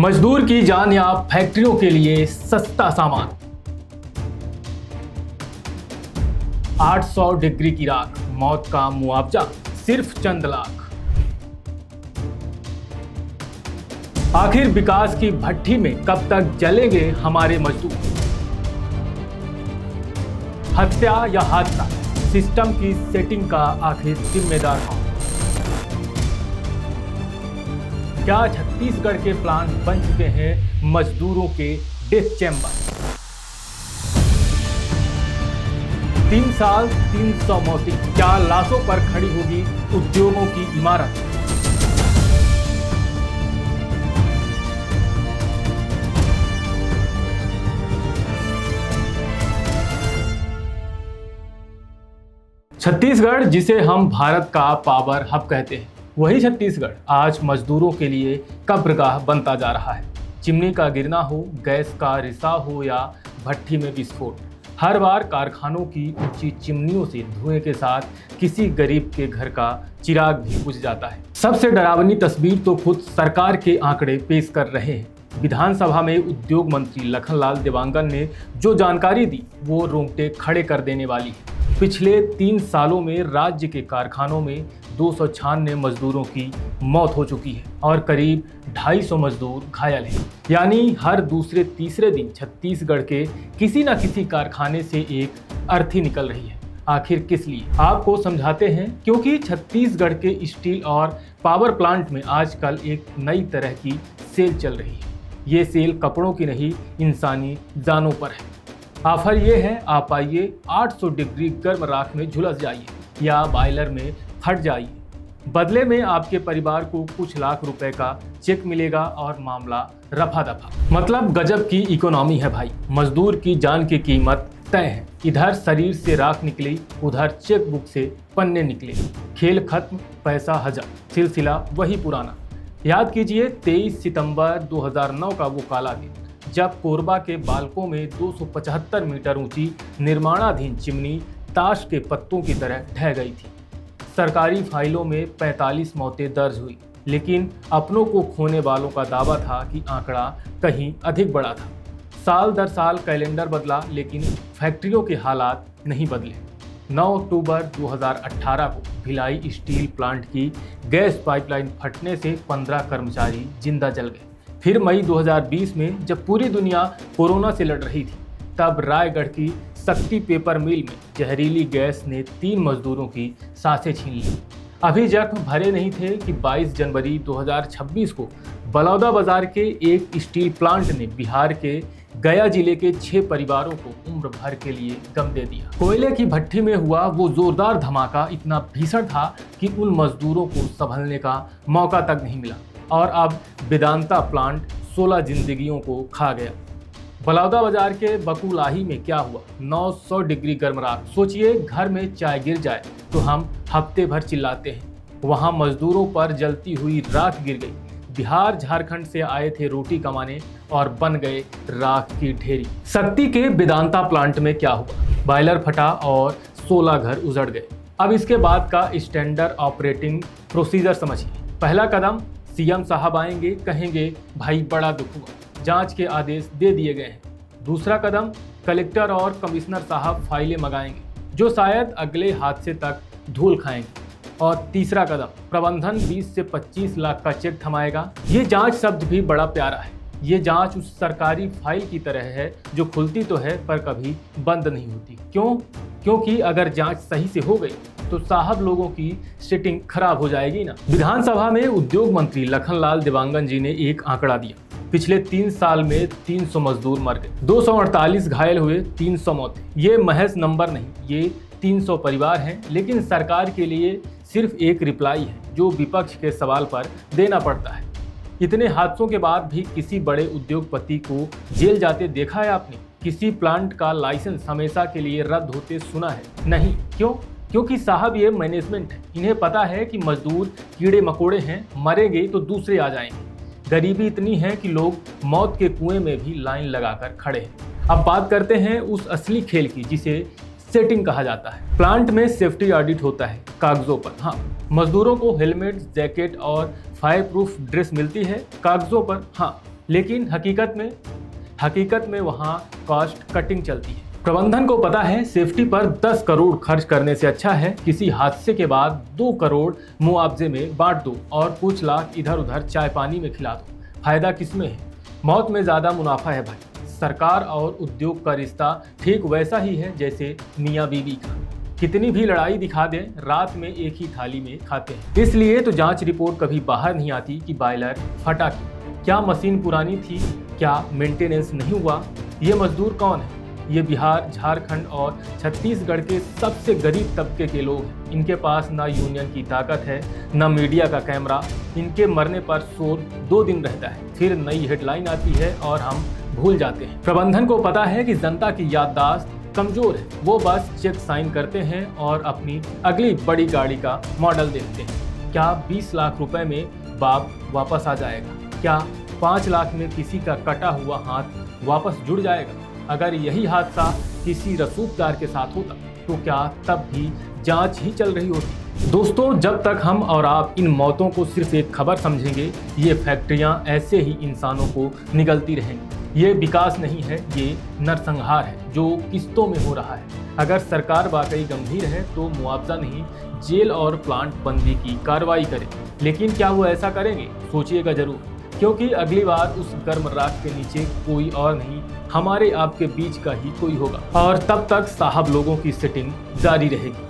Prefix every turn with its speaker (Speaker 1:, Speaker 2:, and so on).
Speaker 1: मजदूर की जान या फैक्ट्रियों के लिए सस्ता सामान। 800 डिग्री की राख, मौत का मुआवजा सिर्फ चंद लाख। आखिर विकास की भट्ठी में कब तक जलेंगे हमारे मजदूर? हत्या या हादसा, सिस्टम की सेटिंग का आखिर जिम्मेदार कौन? क्या छत्तीसगढ़ के प्लांट बन चुके हैं मजदूरों के डेथ चैम्बर? 3 साल 300 मौतें, क्या लाशों पर खड़ी होगी उद्योगों की इमारत? छत्तीसगढ़, जिसे हम भारत का पावर हब कहते हैं, वही छत्तीसगढ़ आज मजदूरों के लिए कब्रगाह बनता जा रहा है। चिमनी का गिरना हो, गैस का रिसाव हो या भट्ठी में विस्फोट, हर बार कारखानों की ऊंची चिमनियों से धुएं के साथ किसी गरीब के घर का चिराग भी बुझ जाता है। सबसे डरावनी तस्वीर तो खुद सरकार के आंकड़े पेश कर रहे हैं। विधानसभा में उद्योग मंत्री लखनलाल देवांगन ने जो जानकारी दी वो रोंगटे खड़े कर देने वाली है। पिछले 3 सालों में राज्य के कारखानों में 296 मजदूरों की मौत हो चुकी है और करीब 250 मजदूर घायल हैं। यानी हर दूसरे तीसरे दिन छत्तीसगढ़ के किसी न किसी कारखाने से एक अर्थी निकल रही है। आखिर किस लिए? आपको समझाते हैं। क्योंकि छत्तीसगढ़ के स्टील और पावर प्लांट में आजकल एक नई तरह की सेल चल रही है। ये सेल कपड़ों की नहीं, इंसानी जानों पर है। ऑफर ये है, आप आइए 800 डिग्री गर्म राख में झुलस जाइए या बॉयलर में फट जाइए। बदले में आपके परिवार को कुछ लाख रुपए का चेक मिलेगा और मामला रफा दफा। मतलब गजब की इकोनॉमी है भाई। मजदूर की जान की कीमत तय है। इधर शरीर से राख निकली, उधर चेक बुक से पन्ने निकले। खेल खत्म, पैसा हजम, सिलसिला वही पुराना। याद कीजिए 23 सितंबर 2009 का वो काला दिन, जब कोरबा के बालकों में 275 मीटर ऊंची निर्माणाधीन चिमनी ताश के पत्तों की तरह ढह गई थी। सरकारी फाइलों में 45 मौतें दर्ज हुई, लेकिन अपनों को खोने वालों का दावा था कि आंकड़ा कहीं अधिक बड़ा था। साल दर साल कैलेंडर बदला, लेकिन फैक्ट्रियों के हालात नहीं बदले। 9 अक्टूबर 2018 को भिलाई स्टील प्लांट की गैस पाइपलाइन फटने से 15 कर्मचारी जिंदा जल गए। फिर मई 2020 में जब पूरी दुनिया कोरोना से लड़ रही थी, तब रायगढ़ की शक्ति पेपर मिल में जहरीली गैस ने 3 मजदूरों की सांसें छीन ली। अभी जख्म भरे नहीं थे कि 22 जनवरी 2026 को बलौदा बाजार के एक स्टील प्लांट ने बिहार के गया जिले के 6 परिवारों को उम्र भर के लिए गम दे दिया। कोयले की भट्ठी में हुआ वो जोरदार धमाका इतना भीषण था कि उन मजदूरों को संभलने का मौका तक नहीं मिला और अब वेदांता प्लांट 16 जिंदगियों को खा गया। बलौदा बाजार के बकुलाही में क्या हुआ? 900 डिग्री गर्म राख। सोचिए, घर में चाय गिर जाए तो हम हफ्ते भर चिल्लाते हैं, वहां मजदूरों पर जलती हुई राख गिर गई। बिहार झारखंड से आए थे रोटी कमाने और बन गए राख की ढेरी। शक्ति के वेदांता प्लांट में क्या हुआ? बॉयलर फटा और 16 घर उजड़ गए। अब इसके बाद का स्टैंडर्ड ऑपरेटिंग प्रोसीजर समझिए। पहला कदम, सीएम साहब आएंगे, कहेंगे भाई बड़ा दुख हुआ, जांच के आदेश दे दिए गए हैं। दूसरा कदम, कलेक्टर और कमिश्नर साहब फाइलें मंगाएंगे, जो शायद अगले हादसे तक धूल खाएंगे। और तीसरा कदम, प्रबंधन 20 से 25 लाख का चेक थमाएगा। ये जांच शब्द भी बड़ा प्यारा है। ये जांच उस सरकारी फाइल की तरह है जो खुलती तो है पर कभी बंद नहीं होती। क्यों? क्योंकि अगर जांच सही से हो गई तो साहब लोगों की सेटिंग खराब हो जाएगी ना। विधानसभा में उद्योग मंत्री लखनलाल देवांगन जी ने एक आंकड़ा दिया। पिछले 3 साल में 300 मजदूर मर गए, 248 घायल हुए, 300 मौतें। ये महज नंबर नहीं, ये 300 परिवार हैं। लेकिन सरकार के लिए सिर्फ एक रिप्लाई है जो विपक्ष के सवाल पर देना पड़ता है। इतने हादसों के बाद भी किसी बड़े उद्योगपति को जेल जाते देखा है आपने? किसी प्लांट का लाइसेंस हमेशा के लिए रद्द होते सुना है? नहीं। क्यों? क्योंकि साहब ये मैनेजमेंट है। इन्हें पता है कि मजदूर कीड़े मकोड़े हैं, मरेंगे तो दूसरे आ जाएंगे। गरीबी इतनी है कि लोग मौत के कुएं में भी लाइन लगाकर खड़े हैं। अब बात करते हैं उस असली खेल की जिसे सेटिंग कहा जाता है। प्लांट में सेफ्टी ऑडिट होता है कागजों पर। हाँ, मजदूरों को हेलमेट, जैकेट और फायर प्रूफ ड्रेस मिलती है कागजों पर। हाँ, लेकिन हकीकत में वहाँ कॉस्ट कटिंग चलती है। प्रबंधन को पता है सेफ्टी पर 10 करोड़ खर्च करने से अच्छा है किसी हादसे के बाद 2 करोड़ मुआवजे में बांट दो और कुछ लाख इधर उधर चाय पानी में खिला दो। फायदा किसमें है? मौत में ज़्यादा मुनाफा है भाई। सरकार और उद्योग का रिश्ता ठीक वैसा ही है जैसे मियाँ बीवी का। कितनी भी लड़ाई दिखा दें, रात में एक ही थाली में खाते हैं। इसलिए तो जांच रिपोर्ट कभी बाहर नहीं आती कि बॉयलर फटा क्यों, क्या मशीन पुरानी थी, क्या मेंटेनेंस नहीं हुआ। ये मजदूर कौन है? ये बिहार, झारखंड और छत्तीसगढ़ के सबसे गरीब तबके के लोग हैं। इनके पास ना यूनियन की ताकत है, ना मीडिया का कैमरा। इनके मरने पर शोर 2 दिन रहता है, फिर नई हेडलाइन आती है और हम भूल जाते हैं। प्रबंधन को पता है कि जनता की याददाश्त कमजोर है। वो बस चेक साइन करते हैं और अपनी अगली बड़ी गाड़ी का मॉडल देखते हैं। क्या 20 लाख रुपए में बाप वापस आ जाएगा? क्या 5 लाख में किसी का कटा हुआ हाथ वापस जुड़ जाएगा? अगर यही हादसा किसी रसूखदार के साथ होता तो क्या तब भी जांच ही चल रही होती? दोस्तों, जब तक हम और आप इन मौतों को सिर्फ एक खबर समझेंगे, ये फैक्ट्रियां ऐसे ही इंसानों को निगलती रहेंगी। ये विकास नहीं है, ये नरसंहार है जो किस्तों में हो रहा है। अगर सरकार वाकई गंभीर है तो मुआवजा नहीं, जेल और प्लांट बंदी की कार्रवाई करे। लेकिन क्या वो ऐसा करेंगे? सोचिएगा जरूर, क्योंकि अगली बार उस गर्म राख के नीचे कोई और नहीं, हमारे आपके बीच का ही कोई होगा। और तब तक साहब लोगों की सिटिंग जारी रहेगी।